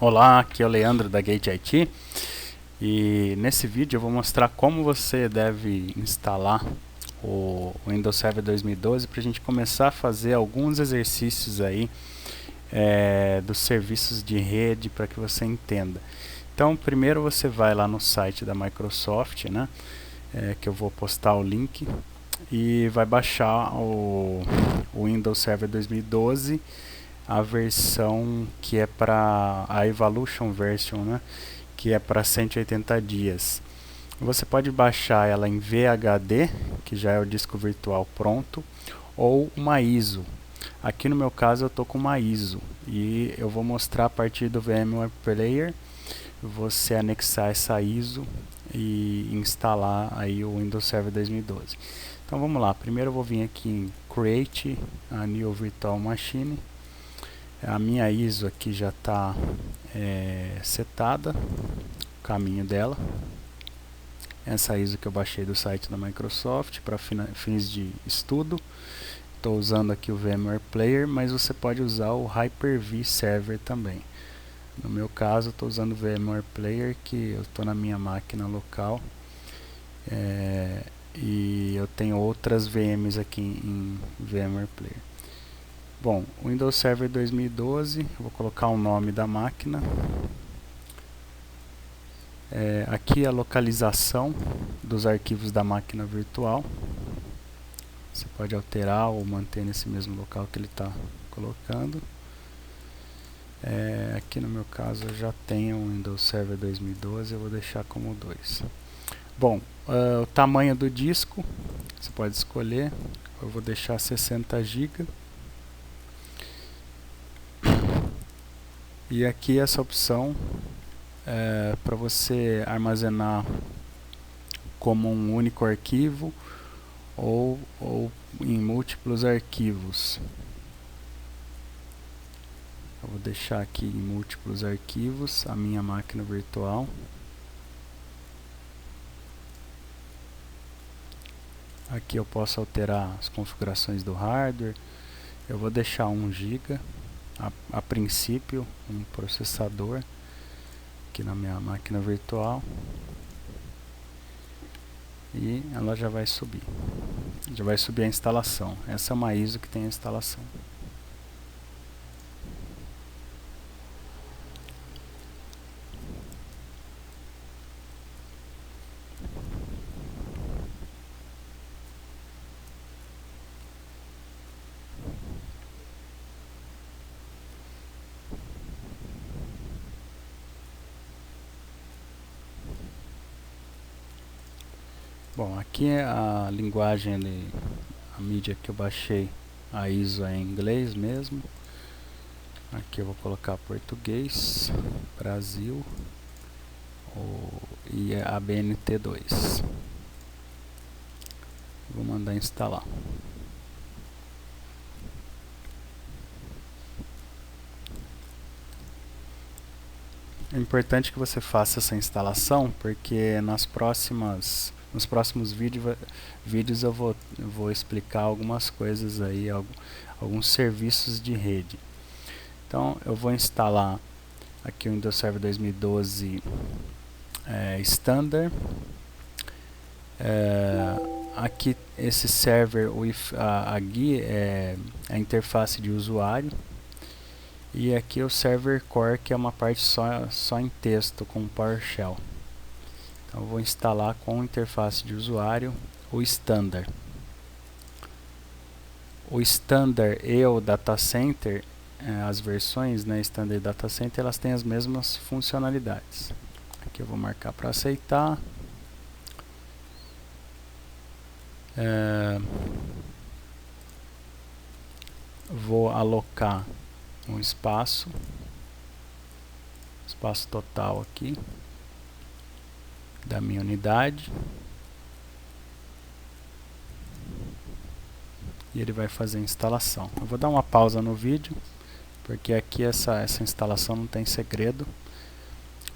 Olá, aqui é o Leandro da Gate IT e nesse vídeo eu vou mostrar como você deve instalar o Windows Server 2012 para a gente começar a fazer alguns exercícios aí dos serviços de rede para que você entenda. Então primeiro você vai lá no site da Microsoft, né, que eu vou postar o link, e vai baixar o Windows Server 2012, a versão que é para a Evolution Version, né, que é para 180 dias. Você pode baixar ela em VHD, que já é o disco virtual pronto, ou uma ISO. Aqui no meu caso eu estou com uma ISO e eu vou mostrar a partir do VMware Player você anexar essa ISO e instalar aí o Windows Server 2012. Então vamos lá, primeiro eu vou vir aqui em Create a New Virtual Machine. A minha ISO aqui já está setada, o caminho dela. Essa ISO que eu baixei do site da Microsoft para fins de estudo. Estou usando aqui o VMware Player, mas você pode usar o Hyper-V Server também. No meu caso, estou usando o VMware Player, que eu estou na minha máquina local. E eu tenho outras VMs aqui em VMware Player. Bom, Windows Server 2012, eu vou colocar o nome da máquina. Aqui a localização dos arquivos da máquina virtual. Você pode alterar ou manter nesse mesmo local que ele está colocando. Aqui no meu caso eu já tenho o Windows Server 2012, eu vou deixar como 2. Bom, o tamanho do disco, você pode escolher, eu vou deixar 60 GB. E aqui essa opção para você armazenar como um único arquivo ou em múltiplos arquivos. Eu vou deixar aqui em múltiplos arquivos a minha máquina virtual. Aqui eu posso alterar as configurações do hardware. Eu vou deixar 1 GB a princípio, um processador aqui na minha máquina virtual, e ela já vai subir a instalação. Essa é uma ISO que tem a instalação. Bom, aqui é a linguagem, a mídia que eu baixei, a ISO é em inglês mesmo. Aqui eu vou colocar português, Brasil, e a BNT2. Vou mandar instalar. É importante que você faça essa instalação, porque nos próximos vídeos eu vou explicar algumas coisas aí, alguns serviços de rede. Então eu vou instalar aqui o Windows Server 2012 Standard. Aqui esse server, a GUI é a interface de usuário. E aqui o Server Core, que é uma parte só em texto com PowerShell. Então eu vou instalar com interface de usuário o Standard. O Standard e o Data Center, as versões, né, Standard e Data Center, elas têm as mesmas funcionalidades. Aqui eu vou marcar para aceitar. Vou alocar um espaço total aqui da minha unidade, e ele vai fazer a instalação. Eu vou dar uma pausa no vídeo, porque aqui essa instalação não tem segredo,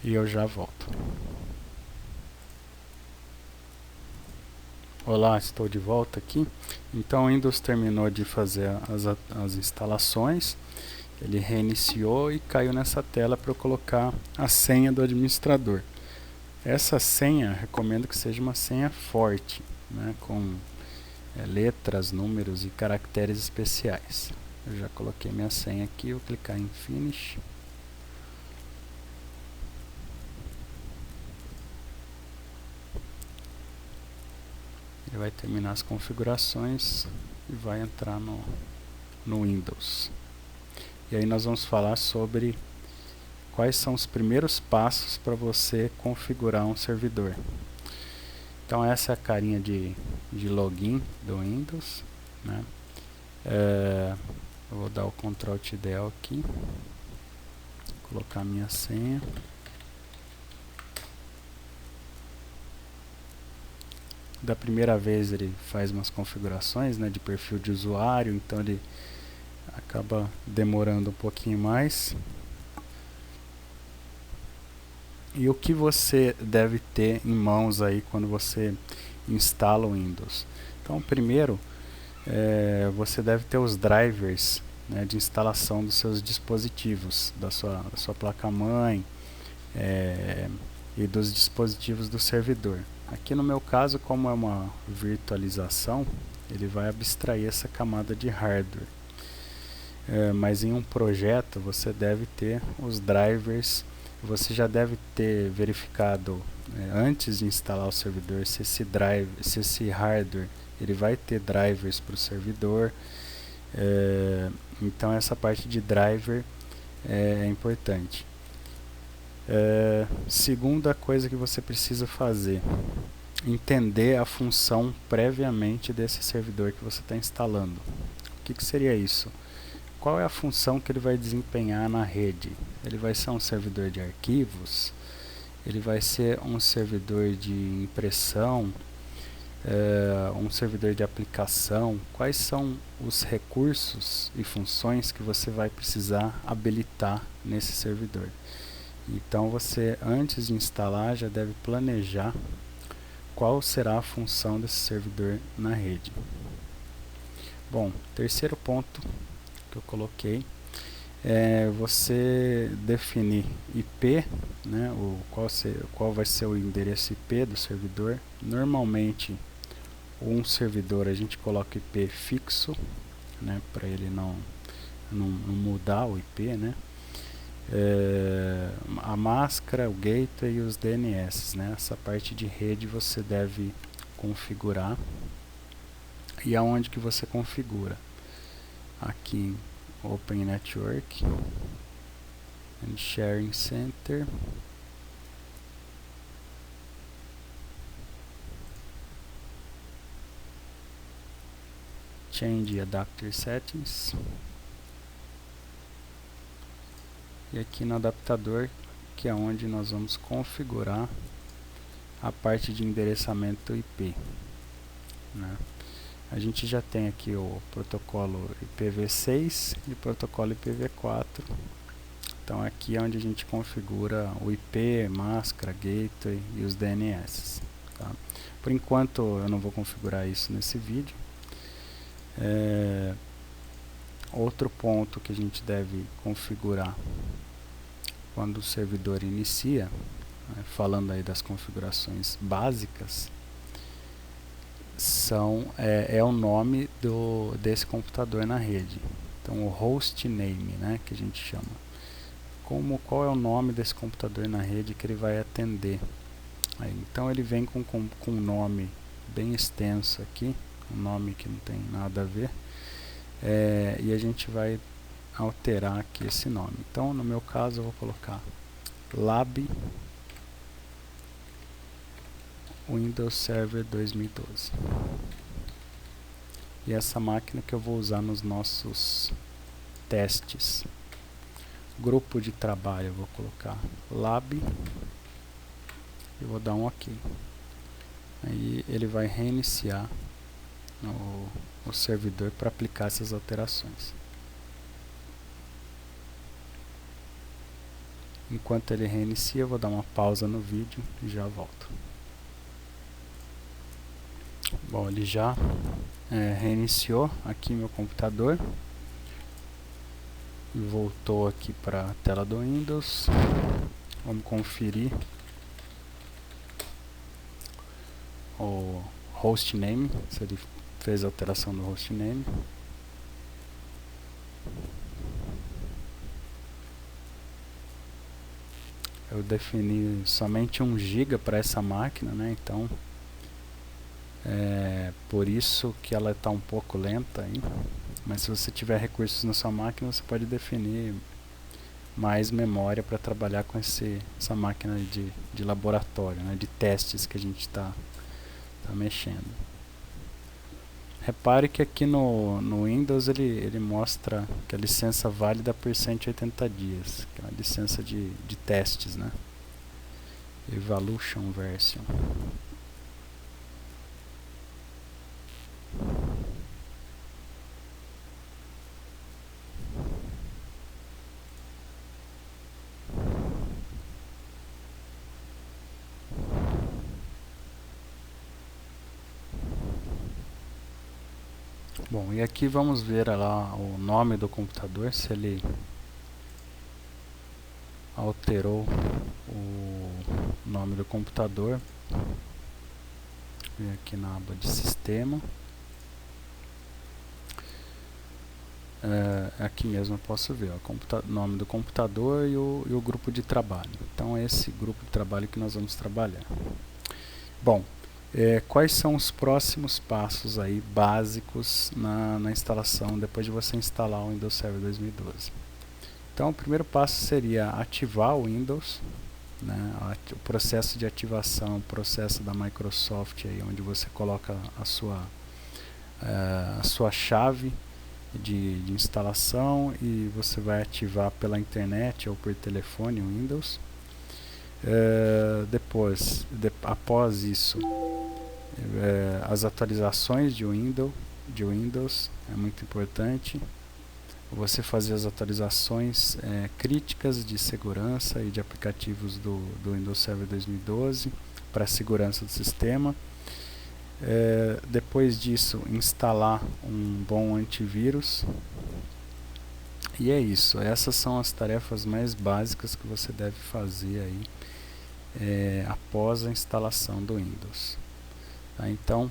e eu já volto. Olá, estou de volta aqui. Então o Windows terminou de fazer as instalações, Ele reiniciou e caiu nessa tela para eu colocar a senha do administrador. Essa senha, recomendo que seja uma senha forte, né, com letras, números e caracteres especiais. Eu já coloquei minha senha aqui, vou clicar em Finish. Ele vai terminar as configurações e vai entrar no Windows. E aí nós vamos falar sobre quais são os primeiros passos para você configurar um servidor. Então essa é a carinha de login do Windows, né? Eu vou dar o Ctrl+Del aqui, colocar minha senha. Da primeira vez ele faz umas configurações, né, de perfil de usuário, então ele acaba demorando um pouquinho mais. E o que você deve ter em mãos aí quando você instala o Windows? Então, primeiro, você deve ter os drivers, né, de instalação dos seus dispositivos, da sua placa-mãe e dos dispositivos do servidor. Aqui no meu caso, como é uma virtualização, ele vai abstrair essa camada de hardware. Mas em um projeto você deve ter os drivers. Você já deve ter verificado antes de instalar o servidor se esse hardware ele vai ter drivers para o servidor. Então essa parte de driver é importante. Segunda coisa que você precisa fazer: entender a função previamente desse servidor que você está instalando. O que seria isso? Qual é a função que ele vai desempenhar na rede? Ele vai ser um servidor de arquivos? Ele vai ser um servidor de impressão? Um servidor de aplicação? Quais são os recursos e funções que você vai precisar habilitar nesse servidor? Então você, antes de instalar, já deve planejar qual será a função desse servidor na rede. Bom, terceiro ponto que eu coloquei é você definir IP, né, qual vai ser o endereço IP do servidor. Normalmente um servidor a gente coloca IP fixo, né, para ele não mudar o IP, né. A máscara, o gateway e os DNS, né, essa parte de rede você deve configurar. E aonde que você configura? Aqui em Open Network and Sharing Center, Change Adapter Settings, e aqui no adaptador, que é onde nós vamos configurar a parte de endereçamento IP, né? A gente já tem aqui o protocolo IPv6 e o protocolo IPv4. Então aqui é onde a gente configura o IP, máscara, gateway e os DNS. Tá? Por enquanto eu não vou configurar isso nesse vídeo. Outro ponto que a gente deve configurar quando o servidor inicia, né, falando aí das configurações básicas, é o nome desse computador na rede. Então o host name, né, que a gente chama. Qual é o nome desse computador na rede que ele vai atender. Aí, então ele vem com um nome bem extenso aqui, um nome que não tem nada a ver, e a gente vai alterar aqui esse nome. Então no meu caso eu vou colocar Lab Windows Server 2012. E essa máquina que eu vou usar nos nossos testes. Grupo de trabalho eu vou colocar Lab e vou dar um OK. Aí ele vai reiniciar o servidor para aplicar essas alterações. Enquanto ele reinicia, eu vou dar uma pausa no vídeo e já volto. Bom, ele já reiniciou aqui meu computador. e voltou aqui para a tela do Windows. Vamos conferir o hostname, se ele fez a alteração do hostname. Eu defini somente 1 GB para essa máquina, né? Então por isso que ela está um pouco lenta aí. Mas se você tiver recursos na sua máquina, você pode definir mais memória para trabalhar com essa máquina de laboratório, né? De testes que a gente está mexendo. Repare que aqui no Windows ele mostra que a licença válida por 180 dias, que é uma licença de testes, né? Evolution Version. Bom, e aqui vamos ver lá o nome do computador, se ele alterou o nome do computador. Vem aqui na aba de sistema. Aqui mesmo eu posso ver o nome do computador e o grupo de trabalho. Então é esse grupo de trabalho que nós vamos trabalhar. Bom, quais são os próximos passos aí básicos na instalação, depois de você instalar o Windows Server 2012? Então o primeiro passo seria ativar o Windows, né? O processo de ativação, o processo da Microsoft, aí, onde você coloca a sua chave de instalação e você vai ativar pela internet ou por telefone o Windows. Após isso, as atualizações de Windows é muito importante. Você fazer as atualizações críticas de segurança e de aplicativos do Windows Server 2012 para a segurança do sistema. Depois disso, instalar um bom antivírus. E é isso, essas são as tarefas mais básicas que você deve fazer aí após a instalação do Windows. Tá? Então,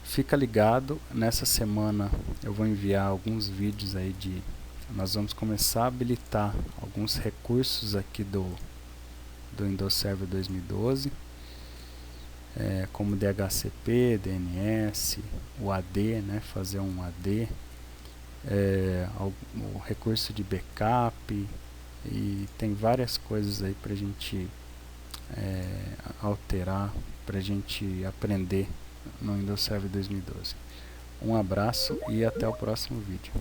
fica ligado, nessa semana eu vou enviar alguns vídeos aí nós vamos começar a habilitar alguns recursos aqui do Windows Server 2012, como DHCP, DNS, o AD, né, fazer um AD, o recurso de backup, e tem várias coisas aí para a gente alterar, para a gente aprender no Windows Server 2012. Um abraço e até o próximo vídeo.